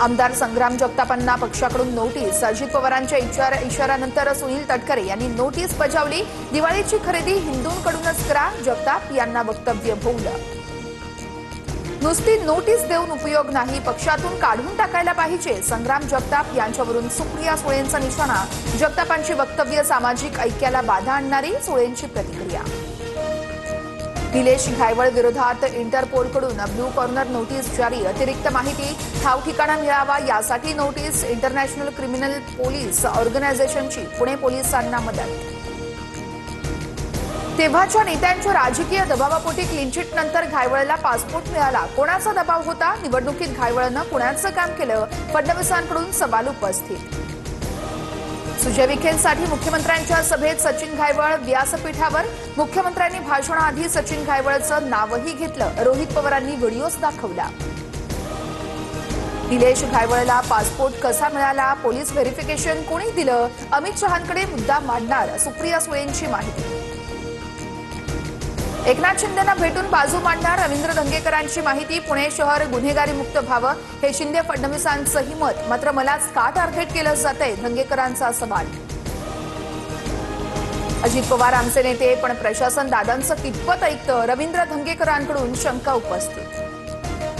आमदार संग्राम जगतापांना पक्षाकडून नोटीस। अजित पवारांच्या इशाऱ्यानंतर सुनील तटकरे यांनी नोटीस बजावली। दिवाळीची खरेदी हिंदूंकडूनच करा, जगताप यांना वक्तव्य भोवलं। नुसती नोटीस देऊन उपयोग नाही, पक्षातून काढून टाकायला पाहिजे, संग्राम जगताप यांच्यावरून सुप्रिया सुळेंचा निशाणा। जगतापांची वक्तव्य सामाजिक ऐक्याला बाधा आणणारी, सुळेंची प्रतिक्रिया। निलेश घायवळ विरोधात इंटरपोलकडून ब्लू कॉर्नर नोटीस जारी। अतिरिक्त माहिती, ठाव ठिकाणा मिळावा यासाठी नोटीस। इंटरनॅशनल क्रिमिनल पोलीस ऑर्गनायझेशनची पुणे पोलिसांना मदत। तेव्हाच्या नेत्यांच्या राजकीय दबावापोटी क्लीनचिट नंतर घायवळला पासपोर्ट मिळाला। कोणाचा दबाव होता? निवडणुकीत घायवळनं पुण्याचं काम केलं, फडणवीसांकडून सवाल उपस्थित। सुजय विखेंसाठी मुख्यमंत्र्यांच्या सभेत सचिन घायवळ व्यासपीठावर। मुख्यमंत्र्यांनी भाषणाआधी सचिन घायवळचं नावही घेतलं। रोहित पवारांनी व्हिडिओच दाखवला। निलेश घायवळला पासपोर्ट कसा मिळाला? पोलीस व्हेरिफिकेशन कोणी दिलं? अमित शहांकडे मुद्दा मांडणार, सुप्रिया सुळेंची माहिती। एकनाथ शिंदेंना भेटून बाजू मांडणार, रवींद्र धंगेकरांची माहिती। पुणे शहर गुन्हेगारीमुक्त व्हावं हे शिंदे फडणवीसांचंही मत, मात्र मलाच का टार्गेट केलं जातंय, धंगेकरांचा सवाल। अजित पवार आमचे नेते, पण प्रशासन दादांचं कितपत ऐकतं, रवींद्र धंगेकरांकडून शंका उपस्थित।